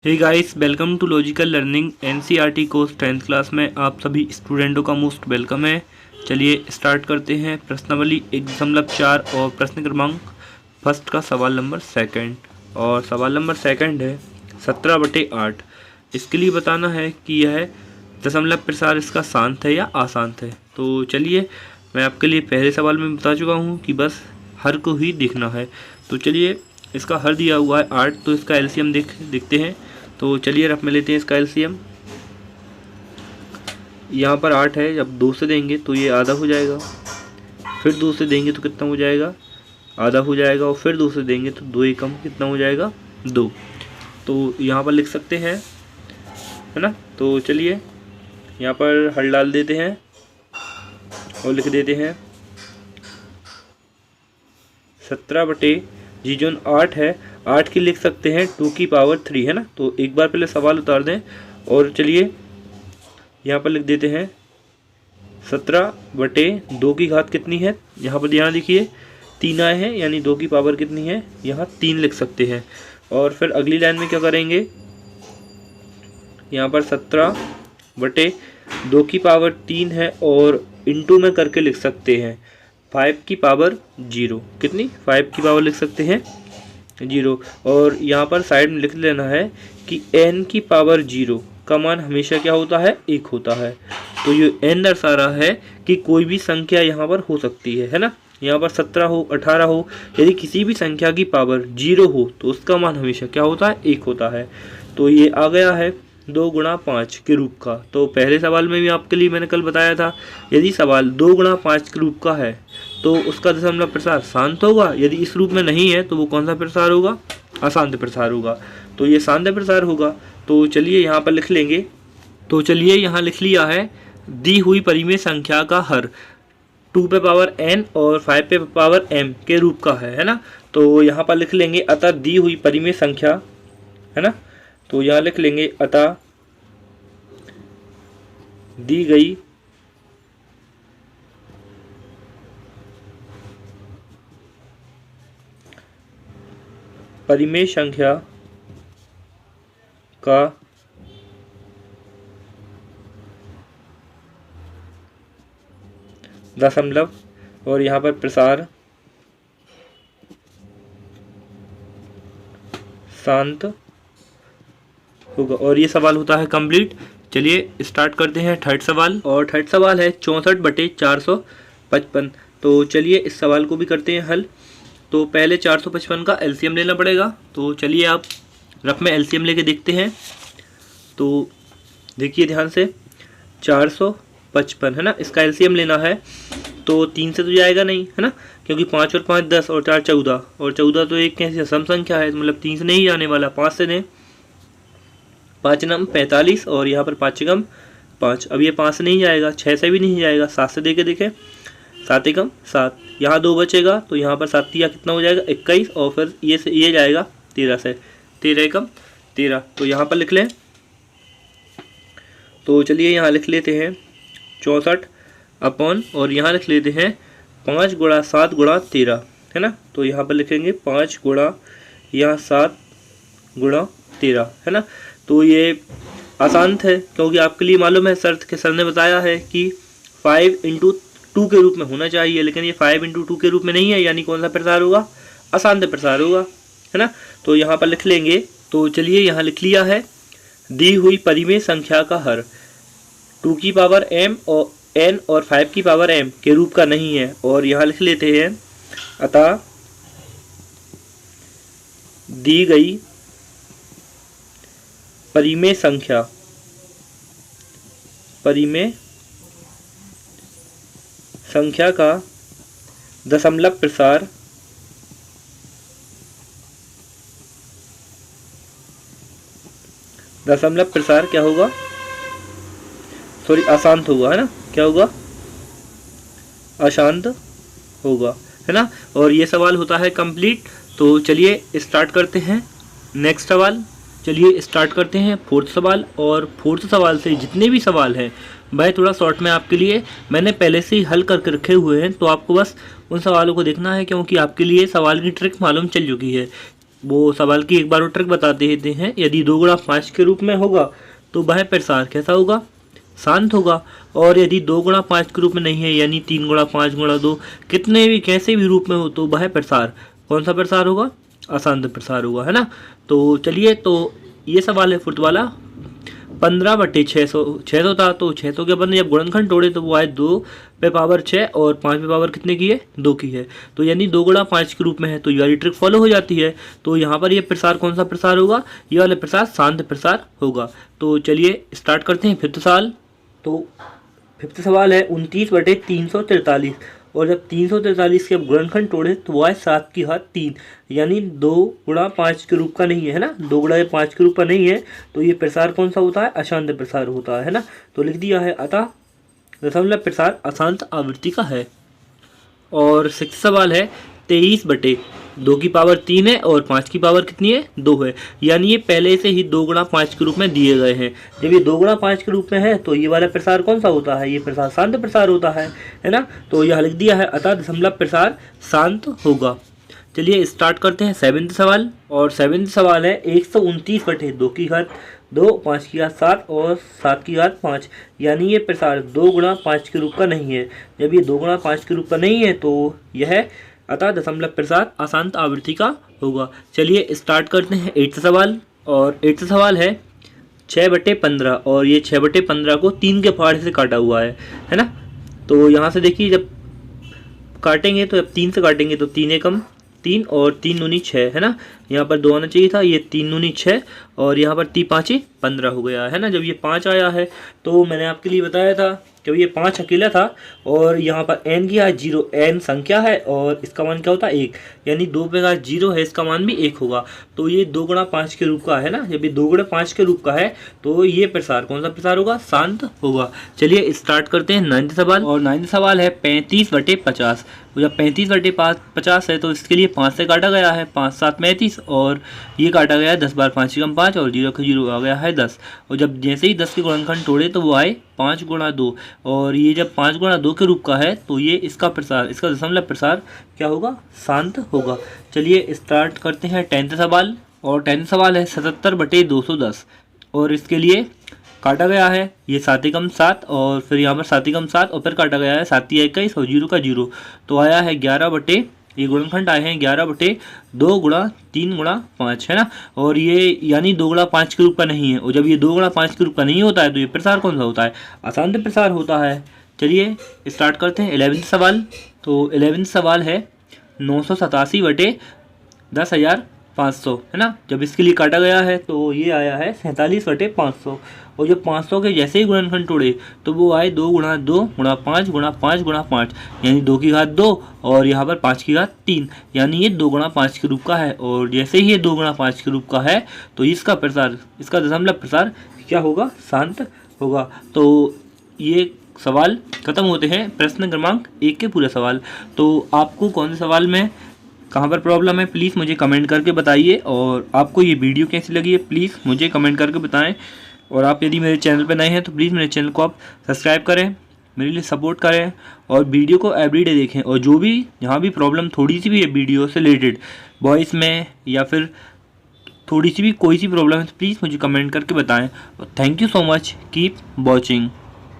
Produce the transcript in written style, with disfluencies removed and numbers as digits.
Hey guys, welcome to logical learning NCERT course 10th class में आप सभी स्टूडेंटों का मोस्ट वेलकम है। चलिए स्टार्ट करते हैं। प्रश्नावली 1.4 और प्रश्न क्रमांक फर्स्ट का सवाल नंबर सेकंड। और सवाल नंबर सेकंड है 17/8। इसके लिए बताना है कि यह दशमलव प्रसार इसका शांत है या अशांत है। तो चलिए, मैं आपके लिए पहले सवाल में बता चुका हूँ कि बस हर को ही देखना है। तो चलिए, इसका हर दिया हुआ है 8, तो इसका एलसीएम देखते हैं। तो चलिए रफ में लेते हैं इसका एलसीएम। यहाँ पर 8 है, जब 2 से देंगे तो ये आधा हो जाएगा, फिर 2 से देंगे तो कितना हो जाएगा, आधा हो जाएगा, और फिर 2 से देंगे तो 2 एकम कितना हो जाएगा, 2। तो यहाँ पर लिख सकते हैं, है ना। तो चलिए यहाँ पर हल डाल देते हैं और लिख देते हैं 17 जी जो 8 है, 8 की लिख सकते हैं 2 की पावर 3, है ना। तो एक बार पहले सवाल उतार दें और चलिए यहाँ पर लिख देते हैं 17/2 की घात कितनी है। यहाँ पर ध्यान देखिए 3 आए हैं, यानी 2 की पावर कितनी है, यहाँ 3 लिख सकते हैं। और फिर अगली लाइन में क्या करेंगे, यहाँ पर 17/2 की पावर 3 है और इंटू में करके लिख सकते हैं 5 की पावर 0। कितनी, 5 की पावर लिख सकते हैं 0। और यहाँ पर साइड में लिख लेना है कि n की पावर 0 का मान हमेशा क्या होता है, 1 होता है। तो ये n दर्शा रहा है कि कोई भी संख्या यहाँ पर हो सकती है ना। यहाँ पर 17 हो, 18 हो, यदि किसी भी संख्या की पावर 0 हो तो उसका मान हमेशा क्या होता है, 1 होता है। तो ये आ गया है 2 गुणा 5 के रूप का। तो पहले सवाल में भी आपके लिए मैंने कल बताया था, यदि सवाल 2 गुणा 5 के रूप का है तो उसका दशमलव प्रसार शांत होगा, यदि इस रूप में नहीं है तो वो कौन सा प्रसार होगा, अशांत प्रसार होगा। तो ये शांत प्रसार होगा। तो चलिए यहाँ पर लिख लेंगे। तो चलिए यहाँ लिख लिया है, दी हुई परिमेय संख्या का हर 2 पे पावर n और 5 पे पावर m के रूप का है ना। तो यहाँ पर लिख लेंगे अतः दी हुई परिमेय संख्या, है ना। तो यहाँ लिख लेंगे अतः दी गई परिमेय संख्या का दशमलव और यहाँ पर प्रसार शांत होगा। और ये सवाल होता है कंप्लीट। चलिए स्टार्ट करते हैं थर्ड सवाल। और थर्ड सवाल है 64/455। तो चलिए इस सवाल को भी करते हैं हल। तो पहले 455 का एलसीएम लेना पड़ेगा। तो चलिए आप रफ में एलसीएम लेके देखते हैं। तो देखिए ध्यान से, 455 है ना, इसका एलसीएम लेना है। तो 3 से तो जाएगा नहीं, है ना, क्योंकि 5 और 5 10 और 4 14, और 14 तो एक कैसी सम संख्या है, मतलब 3 से नहीं जाने वाला। 5 से दें, 5 नम 45 और यहाँ पर 5 एकम 5। अब ये 5 से नहीं जाएगा, 6 से भी नहीं जाएगा, 7 से दे के देखें, 7 एकम 7। यहाँ 2 बचेगा तो यहाँ पर 7 या कितना हो जाएगा, 21। और फिर ये से ये जाएगा 13 से, 13 एकम 13। तो यहाँ पर लिख लें। तो चलिए यहाँ लिख लेते हैं 64 अपॉन, और यहाँ लिख लेते हैं 5 गुणा 7 गुणा 13, है ना। तो यहाँ पर लिखेंगे 5 गुणा यहाँ 7 गुणा 13, है ना। तो ये अशांत है, क्योंकि आपके लिए मालूम है, सर ने बताया है कि 5/2 के रूप में होना चाहिए, लेकिन ये 5/2 के रूप में नहीं है, यानी कौन सा प्रसार होगा, अशांत प्रसार होगा, है ना। तो यहाँ पर लिख लेंगे। तो चलिए यहाँ लिख लिया है, दी हुई परिमेय संख्या का हर 2 की पावर m और n और 5 की पावर m के रूप का नहीं है। और यहाँ लिख लेते हैं अतः दी गई परिमेय संख्या का दशमलव प्रसार क्या होगा, सॉरी अशांत होगा, है ना। क्या होगा, अशांत होगा, है ना। और ये सवाल होता है कंप्लीट। तो चलिए स्टार्ट करते हैं नेक्स्ट सवाल। चलिए स्टार्ट करते हैं फोर्थ सवाल। और फोर्थ सवाल से जितने भी सवाल हैं भाई थोड़ा शॉर्ट में आपके लिए मैंने पहले से ही हल करके रखे हुए हैं, तो आपको बस उन सवालों को देखना है, क्योंकि आपके लिए सवाल की ट्रिक मालूम चल चुकी है। वो सवाल की एक बार और ट्रिक बता देते हैं। यदि 2 गुणा 5 के रूप में होगा तो वह प्रसार कैसा होगा, शांत होगा। और यदि 2 गुणा 5 के रूप में नहीं है, यानी 3 गुणा 5 गुणा 2 कितने भी कैसे भी रूप में हो, तो वह प्रसार कौन सा प्रसार होगा, अशांत प्रसार होगा, है ना। तो चलिए, तो ये सवाल है फुर्त वाला। 15/600 600 था, तो 600 के अपन ने जब गुणनखंड तोड़े तो वो आए 2 पे पावर 6 और 5 पे पावर कितने की है, 2 की है। तो यानी 2 गुणा 5 के रूप में है, तो ये वाली ट्रिक फॉलो हो जाती है। तो यहाँ पर ये प्रसार कौन सा प्रसार होगा, ये वाला प्रसार शांत प्रसार होगा। तो चलिए स्टार्ट करते हैं फिफ्थ सवाल। तो फिफ्थ सवाल है 29/343, और जब 343 के अब गुणनखंड तोड़े तो वो आए 7 की घात 3, यानी 2 गुणा 5 के रूप का नहीं है ना, 2 गुणा 5 के रूप का नहीं है। तो ये प्रसार कौन सा होता है, अशांत प्रसार होता है ना। तो लिख दिया है, अतः दशमलव प्रसार अशांत आवृत्ति का है। और सिक्स सवाल है 23/2 की पावर 3 है और 5 की पावर कितनी है, 2 है। यानी ये पहले से ही 2 गुणा 5 के रूप में दिए गए हैं। जब ये 2 गुणा 5 के रूप में है तो ये वाला प्रसार कौन सा होता है, ये प्रसार शांत प्रसार होता है ना। तो यह लिख दिया है, अतः दशमलव प्रसार शांत होगा। चलिए स्टार्ट करते हैं सेवेंथ सवाल। और सेवेंथ सवाल है 129/2 की घात 2, 5 की घात 7 और 7 की घात 5, यानी ये प्रसार 2 गुणा 5 के रूप का नहीं है। जब ये 2 गुणा 5 के रूप का नहीं है तो यह अतः दशमलव प्रसार अशांत आवृत्ति का होगा। चलिए स्टार्ट करते हैं एट्थ सवाल। और एट्थ सवाल है 6/15, और ये 6/15 को 3 के फाड़े से काटा हुआ है ना। तो यहाँ से देखिए, जब काटेंगे तो जब 3 से काटेंगे तो 3 एकम 3 और 3 दूनी 6, है ना। यहाँ पर 2 आना चाहिए था, ये 3 दूनी 6 और यहाँ पर 3 5 15 हो गया, है ना। जब ये 5 आया है तो मैंने आपके लिए बताया था जब ये 5 अकेला था और यहाँ पर n की घात 0, n संख्या है और इसका मान क्या होता है 1, यानी 2 पे घात 0 है, इसका मान भी 1 होगा। तो ये 2 गुणा 5 के रूप का है ना। जब ये 2 गुणा 5 के रूप का है तो ये प्रसार कौन सा प्रसार होगा, शांत होगा। चलिए स्टार्ट करते हैं नाइन्थ सवाल। और नाइन्थ सवाल है 35/50। तो जब 35/50 है तो इसके लिए 5 से काटा गया है, 5 7 35 और ये काटा गया है 10 बार 5 कम 5 और 0 का 0 आ गया है 10। और जब जैसे ही 10 के गुणनखंड तोड़े तो वो आए 5 गुणा 2, और ये जब 5 गुणा 2 के रूप का है तो ये इसका प्रसार, इसका दशमलव प्रसार क्या होगा, शांत होगा। चलिए स्टार्ट करते हैं टेंथ सवाल। और टेंथ सवाल है 77/210, और इसके लिए काटा गया है ये 7 एकम 7 और फिर यहाँ पर 7 एकम 7 और फिर काटा गया है 7 21 और 0 का 0, तो आया है 11 ये गुणनखंड आए हैं 11/2 गुणा 3 गुणा 5, है ना। और ये यानी 2 गुणा 5 के रूप का नहीं है, और जब ये 2 गुणा 5 के रूप का नहीं होता है तो ये प्रसार कौन सा होता है, अशांत प्रसार होता है। चलिए स्टार्ट करते हैं 11th सवाल। तो 11th सवाल है 987/10,500, है ना। जब इसके लिए काटा गया है तो ये आया है 47/500, और जब 500 के जैसे ही गुणनखंड तोड़े तो वो आए 2 गुणा 2 गुणा 5 गुणा 5 गुणा 5, यानी 2 की घात 2 और यहाँ पर 5 की घात 3, यानी ये 2 गुणा 5 के रूप का है। और जैसे ही ये 2 गुणा 5 के रूप का है तो इसका प्रसार, इसका दशमलव प्रसार क्या होगा, शांत होगा। तो ये सवाल खत्म होते हैं प्रश्न क्रमांक 1 के पूरे सवाल। तो आपको कौन से सवाल में कहाँ पर प्रॉब्लम है प्लीज़ मुझे कमेंट करके बताइए, और आपको ये वीडियो कैसी लगी है प्लीज़ मुझे कमेंट करके बताएं। और आप यदि मेरे चैनल पर नए हैं तो प्लीज़ मेरे चैनल को आप सब्सक्राइब करें, मेरे लिए सपोर्ट करें और वीडियो को एवरीडे देखें। और जो भी यहाँ भी प्रॉब्लम थोड़ी सी भी है वीडियो से रिलेटेड, वॉइस में या फिर थोड़ी सी भी कोई सी प्रॉब्लम है तो प्लीज़ मुझे कमेंट करके बताएं। Thank you so much, keep watching.